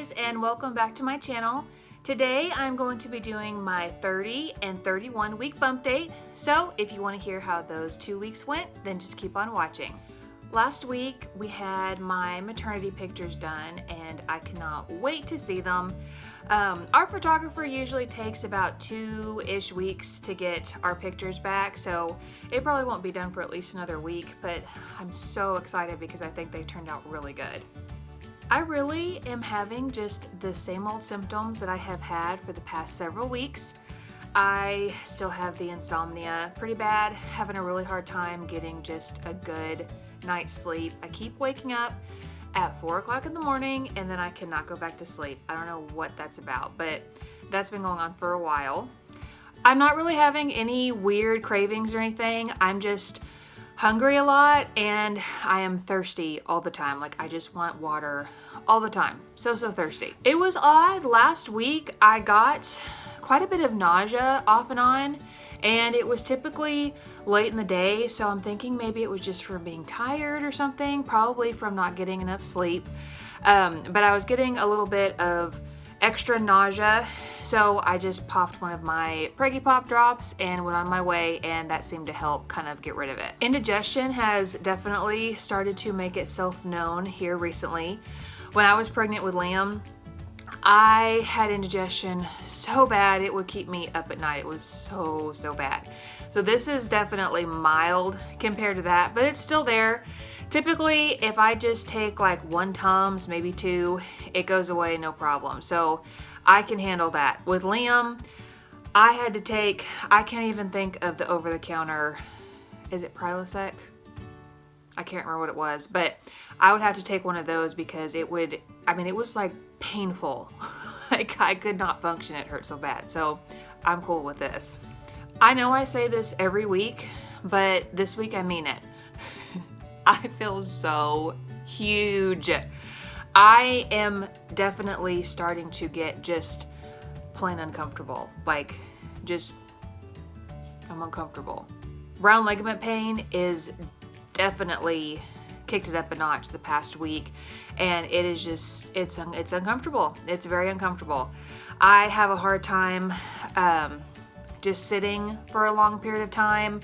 guys, and welcome back to my channel. Today I'm going to be doing my 30 and 31 week bump date, so if you want to hear how those 2 weeks went, then just keep on watching. Last week we had my maternity pictures done and I cannot wait to see them. Our photographer usually takes about 2-ish weeks to get our pictures back, so it probably won't be done for at least another week, but I'm so excited because I think they turned out really good. I really am having just the same old symptoms that I have had for the past several weeks. I still have the insomnia pretty bad, having a really hard time getting just a good night's sleep. I keep waking up at 4 o'clock in the morning and then I cannot go back to sleep. I don't know what that's about, but that's been going on for a while. I'm not really having any weird cravings or anything. I'm just hungry a lot and I am thirsty all the time. Like I just want water all the time. So thirsty. It was odd. Last week I got quite a bit of nausea off and on, and it was typically late in the day, so I'm thinking maybe it was just from being tired or something, probably from not getting enough sleep. But I was getting a little bit of extra nausea, so I just popped one of my Preggy Pop drops and went on my way, and that seemed to help kind of get rid of it. Indigestion has definitely started to make itself known here recently. When I was pregnant with Liam, I had indigestion so bad it would keep me up at night. It was so bad. So this is definitely mild compared to that, but it's still there. Typically, if I just take like 1 Tums, maybe 2, it goes away no problem. So I can handle that. With Liam, I had to take, I can't even think of the over-the-counter, is it Prilosec? I can't remember what it was, but I would have to take one of those because it would, I mean, it was like painful. Like I could not function, it hurt so bad. So I'm cool with this. I know I say this every week, but this week I mean it. I feel so huge. I am definitely starting to get just plain uncomfortable. Like just, I'm uncomfortable. Round ligament pain is definitely kicked it up a notch the past week, and it is just, it's uncomfortable. It's very uncomfortable. I have a hard time just sitting for a long period of time.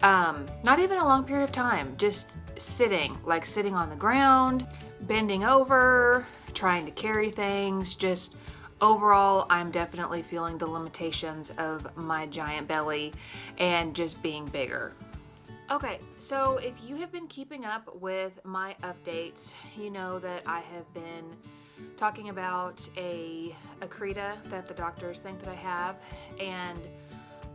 Not even a long period of time, just sitting, like sitting on the ground, bending over, trying to carry things. Just overall, I'm definitely feeling the limitations of my giant belly and just being bigger. Okay, so if you have been keeping up with my updates, you know that I have been talking about a accreta that the doctors think that I have, and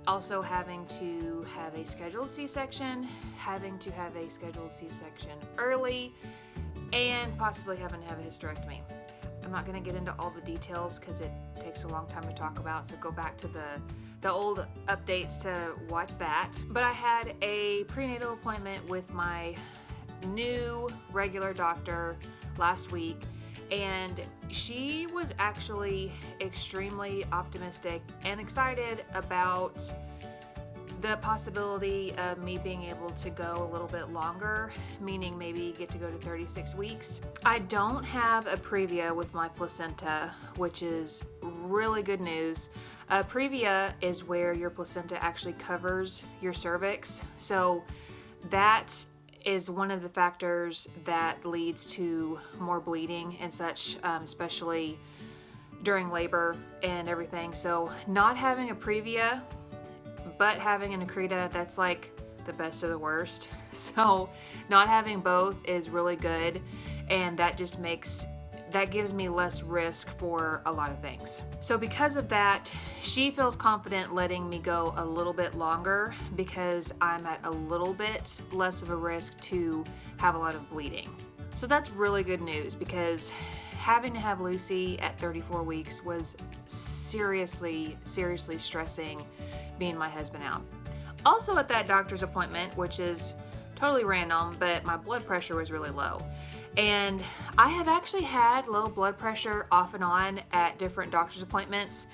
also having to have a scheduled C-section, having to have a scheduled C-section early, and possibly having to have a hysterectomy. I'm not going to get into all the details because it takes a long time to talk about, so go back to the old updates to watch that. But I had a prenatal appointment with my new regular doctor last week, and she was actually extremely optimistic and excited about the possibility of me being able to go a little bit longer, meaning maybe get to go to 36 weeks. I don't have a previa with my placenta, which is really good news. A previa is where your placenta actually covers your cervix, so that is one of the factors that leads to more bleeding and such, especially during labor and everything. So not having a previa but having an accreta, that's like the best of the worst. So not having both is really good, and that just gives me less risk for a lot of things. So because of that, she feels confident letting me go a little bit longer because I'm at a little bit less of a risk to have a lot of bleeding. So that's really good news, because having to have Lucy at 34 weeks was seriously stressing, being my husband out. Also at that doctor's appointment, which is totally random, but my blood pressure was really low. And I have actually had low blood pressure off and on at different doctor's appointments.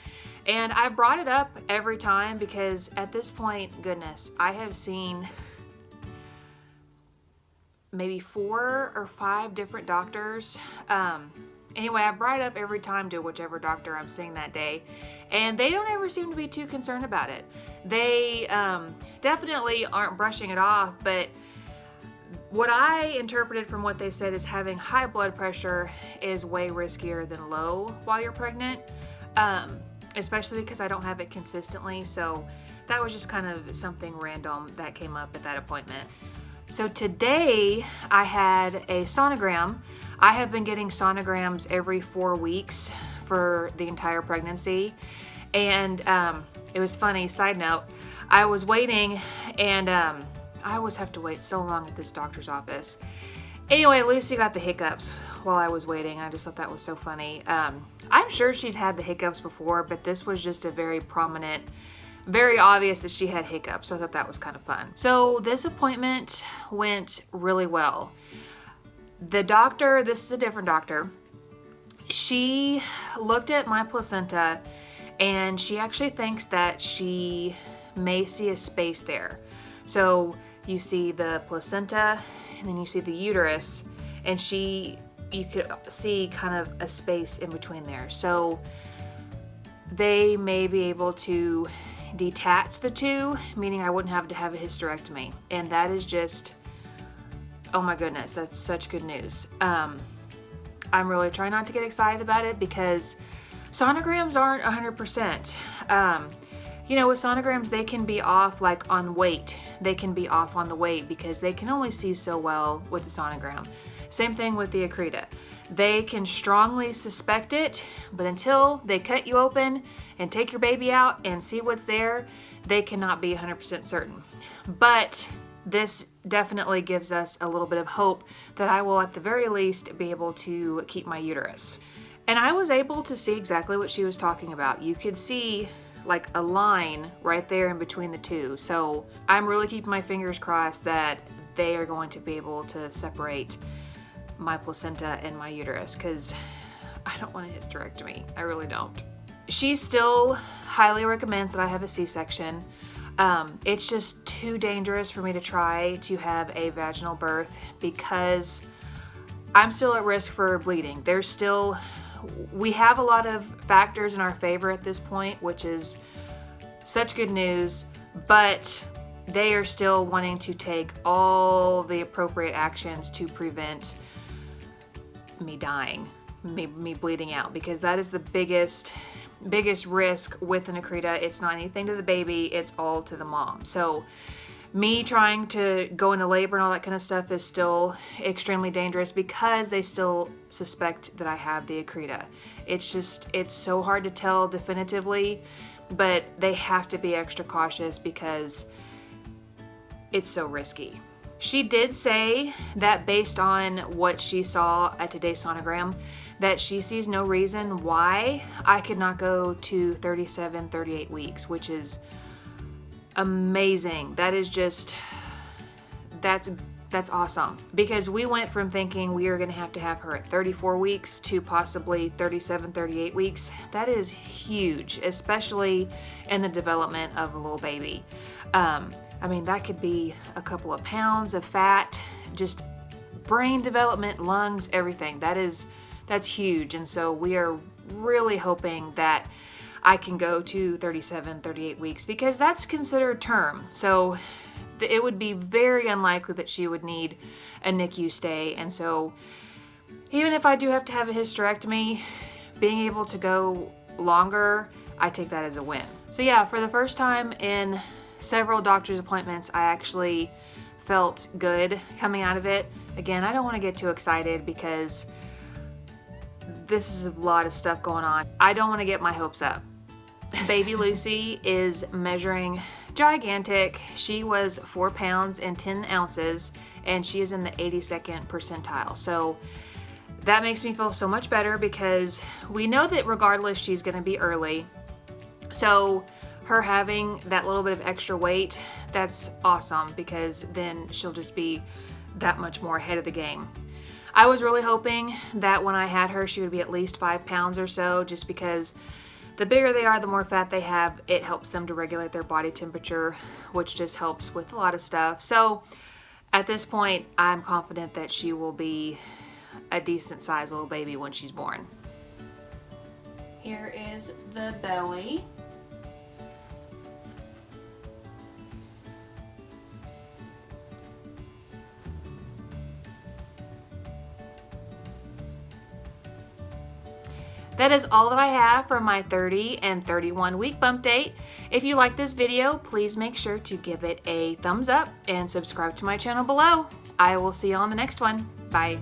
And I brought it up every time because at this point, goodness, I have seen maybe 4 or 5 different doctors. Anyway, I brought it up every time to whichever doctor I'm seeing that day, and they don't ever seem to be too concerned about it. They definitely aren't brushing it off, but what I interpreted from what they said is having high blood pressure is way riskier than low while you're pregnant, especially because I don't have it consistently. So that was just kind of something random that came up at that appointment. So today I had a sonogram. I have been getting sonograms every 4 weeks for the entire pregnancy. And it was funny, side note, I was waiting and I always have to wait so long at this doctor's office. Anyway, Lucy got the hiccups while I was waiting. I just thought that was so funny. I'm sure she's had the hiccups before, but this was just a very prominent, very obvious that she had hiccups. So I thought that was kind of fun. So this appointment went really well. The doctor, this is a different doctor, she looked at my placenta and she actually thinks that she may see a space there. So you see the placenta and then you see the uterus, and you could see kind of a space in between there. So they may be able to detach the two, meaning I wouldn't have to have a hysterectomy. And that is just, oh my goodness, that's such good news. I'm really trying not to get excited about it because sonograms aren't 100%. You know, with sonograms, they can be off like on weight. They can be off on the weight because they can only see so well with the sonogram. Same thing with the accreta. They can strongly suspect it, but until they cut you open and take your baby out and see what's there, they cannot be 100% certain. But this definitely gives us a little bit of hope that I will at the very least be able to keep my uterus. And I was able to see exactly what she was talking about. You could see like a line right there in between the two. So I'm really keeping my fingers crossed that they are going to be able to separate my placenta and my uterus, because I don't want a hysterectomy. I really don't. She still highly recommends that I have a C-section. It's just too dangerous for me to try to have a vaginal birth because I'm still at risk for bleeding. We have a lot of factors in our favor at this point, which is such good news, but they are still wanting to take all the appropriate actions to prevent me dying, me bleeding out, because that is the biggest risk with an accreta. It's not anything to the baby, it's all to the mom. So me trying to go into labor and all that kind of stuff is still extremely dangerous because they still suspect that I have the accreta. It's so hard to tell definitively, but they have to be extra cautious because it's so risky. She did say that based on what she saw at today's sonogram, that she sees no reason why I could not go to 37, 38 weeks, which is amazing. That is just, that's awesome, because we went from thinking we were going to have her at 34 weeks to possibly 37, 38 weeks. That is huge, especially in the development of a little baby. I mean, that could be a couple of pounds of fat, just brain development, lungs, everything. That's huge. And so we are really hoping that I can go to 37, 38 weeks because that's considered term. So it would be very unlikely that she would need a NICU stay. And so even if I do have to have a hysterectomy, being able to go longer, I take that as a win. So yeah, for the first time in several doctor's appointments, I actually felt good coming out of it. Again, I don't want to get too excited because this is a lot of stuff going on. I don't want to get my hopes up. Baby Lucy is measuring gigantic. She was 4 pounds and 10 ounces, and she is in the 82nd percentile. So that makes me feel so much better because we know that regardless, she's going to be early. So her having that little bit of extra weight, that's awesome because then she'll just be that much more ahead of the game. I was really hoping that when I had her, she would be at least 5 pounds or so, just because the bigger they are, the more fat they have. It helps them to regulate their body temperature, which just helps with a lot of stuff. So at this point, I'm confident that she will be a decent sized little baby when she's born. Here is the belly. That is all that I have for my 30 and 31 week bump date. If you like this video, please make sure to give it a thumbs up and subscribe to my channel below. I will see you on the next one. Bye.